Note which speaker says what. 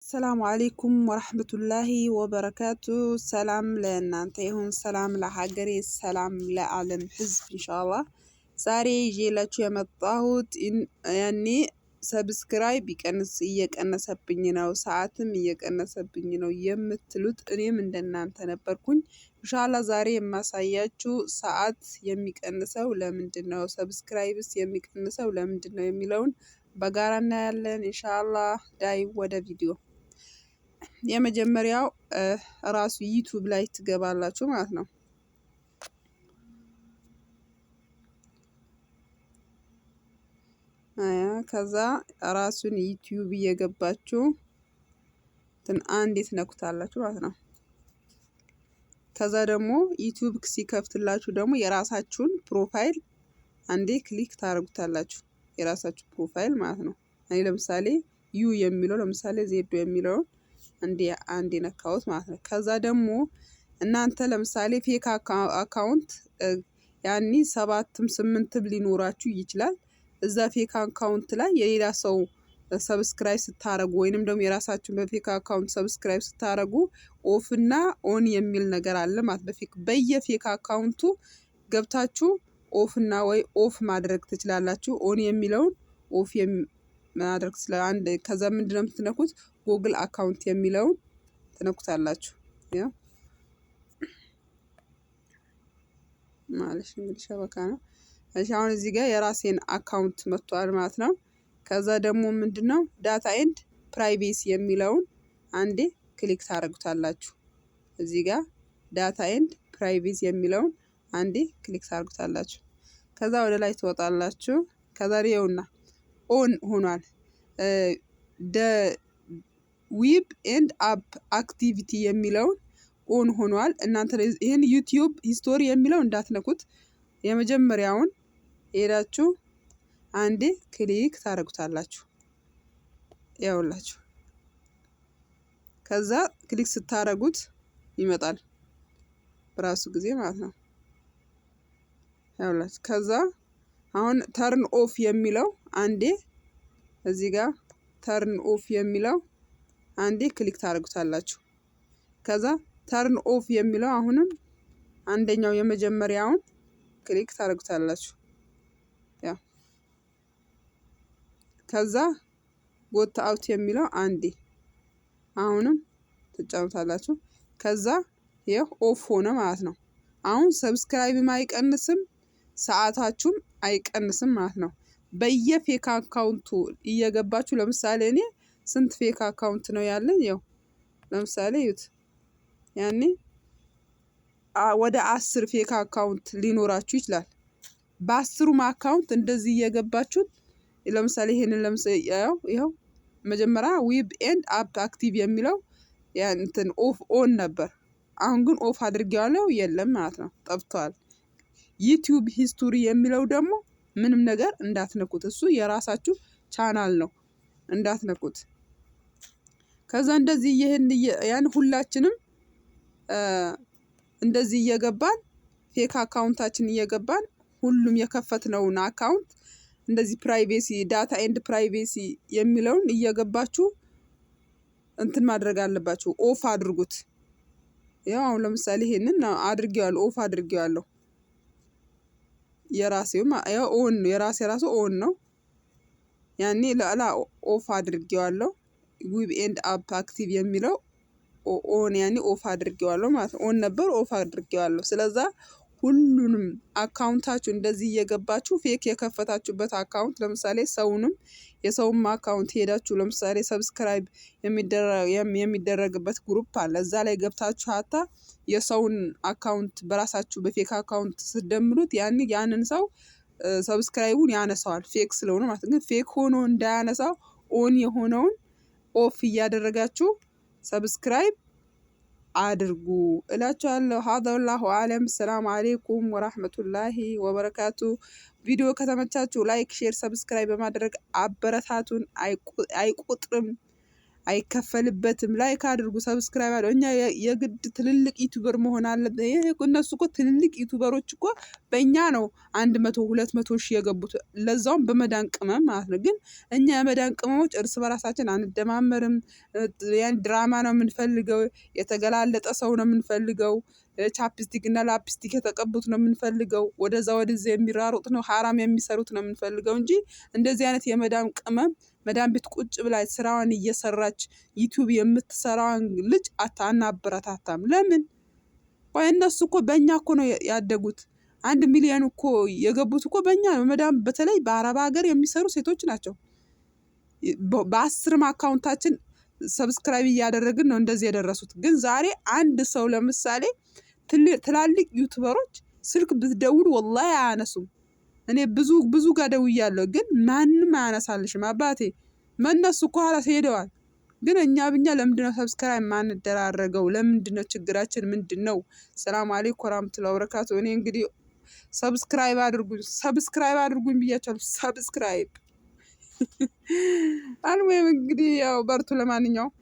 Speaker 1: السلام عليكم ورحمة الله وبركاته. سلام ለእናንተ ይሁን፣ ሰላም ለሀገሬ፣ ሰላም ለዓለም ሕዝብ ኢንሻአላህ። ዛሬ ይዤላችሁ የመጣሁት ያኔ ሰብስክራይብ እየቀነሰብኝ ነው፣ ሰዓትም እየቀነሰብኝ ነው የምትሉት እኔም እንደናንተ ነበርኩኝ። ኢንሻአላህ ዛሬ የማሳያችሁ ሰዓት የሚቀንሰው ለምንድነው፣ ሰብስክራይብስ የሚቀንሰው ለምንድነው የሚለውን በጋራ እናያለን ኢንሻአላህ። ዳይ ወደ ቪዲዮ። የመጀመሪያው ራሱ ዩቲዩብ ላይ ትገባላችሁ ማለት ነው። ከዛ ራሱን ዩቲዩብ እየገባችሁ አንዴ ትነኩታላችሁ ማለት ነው። ከዛ ደግሞ ዩቲዩብ ሲከፍትላችሁ ደግሞ የራሳችሁን ፕሮፋይል አንዴ ክሊክ ታደርጉታላችሁ። የራሳችሁ ፕሮፋይል ማለት ነው። እኔ ለምሳሌ ዩ የሚለው ለምሳሌ ዜዶ የሚለውን አንዴ ነካውት ማለት ነው። ከዛ ደግሞ እናንተ ለምሳሌ ፌክ አካውንት ያኒ 7ም 8ም ሊኖራችሁ ይችላል። እዛ ፌክ አካውንት ላይ የሌላ ሰው ሰብስክራይብ ስታረጉ ወይንም ደግሞ የራሳችሁን በፌክ አካውንት ሰብስክራይብ ስታረጉ ኦፍ እና ኦን የሚል ነገር አለ ማለት በየፌክ አካውንቱ ገብታችሁ ኦፍ እና ወይ ኦፍ ማድረግ ትችላላችሁ። ኦን የሚለውን ኦፍ ማድረግ አንድ ከዛ ምንድነው የምትነኩት ጉግል አካውንት የሚለውን ትነኩታላችሁ። ያ ማለት እንግዲህ ሸበካ ነው። እሺ አሁን እዚህ ጋር የራሴን አካውንት መጥቷል ማለት ነው። ከዛ ደግሞ ምንድነው ዳታ ኤንድ ፕራይቬሲ የሚለውን አንዴ ክሊክ ታደርጉታላችሁ። እዚህ ጋር ዳታ ኤንድ ፕራይቬሲ የሚለውን አንዴ ክሊክ ታደርጉታላችሁ። ከዛ ወደ ላይ ትወጣላችሁ። ከዛ ይኸውና ኦን ሆኗል። ዌብ ኤንድ አፕ አክቲቪቲ የሚለውን ኦን ሆኗል። እናንተ ይሄን ዩቲዩብ ሂስቶሪ የሚለው እንዳትነኩት። የመጀመሪያውን ሄዳችሁ አንዴ ክሊክ ታደርጉታላችሁ። ያውላችሁ ከዛ ክሊክ ስታደርጉት ይመጣል በራሱ ጊዜ ማለት ነው። ያውላችሁ ከዛ አሁን ተርን ኦፍ የሚለው አንዴ እዚህ ጋር ተርን ኦፍ የሚለው አንዴ ክሊክ ታደርጉታላችሁ። ከዛ ተርን ኦፍ የሚለው አሁንም አንደኛው የመጀመሪያውን ክሊክ ታደርጉታላችሁ። ያ ከዛ ጎት አውት የሚለው አንዴ አሁንም ትጫኑታላችሁ። ከዛ ይሄው ኦፍ ሆነ ማለት ነው። አሁን ሰብስክራይብም አይቀንስም፣ ሰዓታችሁም አይቀንስም ማለት ነው። በየፌክ አካውንቱ እየገባችሁ ለምሳሌ እኔ ስንት ፌክ አካውንት ነው ያለኝ? ያው ለምሳሌ ይዩት ያኔ ወደ 10 ፌክ አካውንት ሊኖራችሁ ይችላል። በ10ሩም አካውንት እንደዚህ እየገባችሁ ለምሳሌ ይሄንን ለምሳሌ ይኸው መጀመሪያ ዌብ ኤንድ አፕ አክቲቭ የሚለው እንትን ኦፍ ኦን ነበር። አሁን ግን ኦፍ አድርጌዋለሁ፣ የለም ማለት ነው፣ ጠፍቷል። ዩቲዩብ ሂስቶሪ የሚለው ደግሞ ምንም ነገር እንዳትነኩት፣ እሱ የራሳችሁ ቻናል ነው፣ እንዳትነኩት። ከዛ እንደዚህ ያን ሁላችንም እንደዚህ እየገባን ፌክ አካውንታችን እየገባን ሁሉም የከፈትነውን አካውንት እንደዚህ ፕራይቬሲ ዳታ ኤንድ ፕራይቬሲ የሚለውን እየገባችሁ እንትን ማድረግ አለባችሁ። ኦፍ አድርጉት። ያው አሁን ለምሳሌ ይሄንን አድርጌዋለሁ፣ ኦፍ አድርጌዋለሁ። የራሴው ያው ኦን ነው፣ የራሴ ራሱ ኦን ነው። ያኔ ለላ ኦፍ አድርጌዋለሁ። ዌብ ኤንድ አፕ አክቲቭ የሚለው ኦን ያኔ ኦፍ አድርጌዋለሁ ማለት ነው። ኦን ነበር፣ ኦፍ አድርጌዋለሁ። ስለዛ ሁሉንም አካውንታችሁ እንደዚህ እየገባችሁ ፌክ የከፈታችሁበት አካውንት ለምሳሌ የሰውም አካውንት ሄዳችሁ ለምሳሌ ሰብስክራይብ የሚደረግበት ግሩፕ አለ። እዛ ላይ ገብታችሁ ሀታ የሰውን አካውንት በራሳችሁ በፌክ አካውንት ስትደምሩት ያንን ሰው ሰብስክራይቡን ያነሳዋል፣ ፌክ ስለሆነ ማለት ግን ፌክ ሆኖ እንዳያነሳው ኦን የሆነውን ኦፍ እያደረጋችሁ ሰብስክራይብ አድርጉ እላችኋለሁ። ሀዛላሁ አለም። ሰላም አለይኩም ወራህመቱላሂ ወበረካቱ። ቪዲዮ ከተመቻችሁ ላይክ፣ ሼር፣ ሰብስክራይብ በማድረግ አበረታቱን። አይቆጥርም አይከፈልበትም። ላይክ አድርጉ፣ ሰብስክራይብ አድርጉ። እኛ የግድ ትልልቅ ዩቲዩበር መሆን አለብን? እነሱ እኮ ትልልቅ ዩቲዩበሮች እኮ በእኛ ነው 100-200 ሺህ የገቡት፣ ለዛውም በመዳን ቅመም ማለት ነው። ግን እኛ የመዳን ቅመሞች እርስ በራሳችን አንደማመርም። ያን ድራማ ነው የምንፈልገው፣ የተገላለጠ ሰው ነው የምንፈልገው፣ ቻፕስቲክ እና ላፕስቲክ የተቀቡት ነው የምንፈልገው፣ ወደዛ ወደዚያ የሚራሩጥ ነው ሀራም የሚሰሩት ነው የምንፈልገው እንጂ እንደዚህ አይነት የመዳም ቅመም መዳም ቤት ቁጭ ብላ ስራዋን እየሰራች ዩቲዩብ የምትሰራዋን ልጅ አናበረታታም። ለምን? ቆይ እነሱ እኮ በእኛ እኮ ነው ያደጉት። 1 ሚሊዮን እኮ የገቡት እኮ በእኛ ነው። መዳም በተለይ በአረብ ሀገር የሚሰሩ ሴቶች ናቸው። በ10 አካውንታችን ሰብስክራይብ እያደረግን ነው እንደዚህ የደረሱት። ግን ዛሬ አንድ ሰው ለምሳሌ ትላልቅ ዩቲዩበሮች ስልክ ብትደውሉ ወላሂ አያነሱም። እኔ ብዙ ጋር ደውያለሁ፣ ግን ማንም አያነሳልሽም አባቴ። መነሱ ከኋላ ሄደዋል። ግን እኛ ለምንድነው ሰብስክራይብ ማንደራረገው? ለምንድነው? ችግራችን ምንድነው? ሰላም አለይኩም ወራህመቱላሂ ወበረካቱ። እኔ እንግዲህ ሰብስክራይብ አድርጉኝ ብያቸዋለሁ። ሰብስክራይብ አልወይም እንግዲህ ያው በርቱ። ለማንኛውም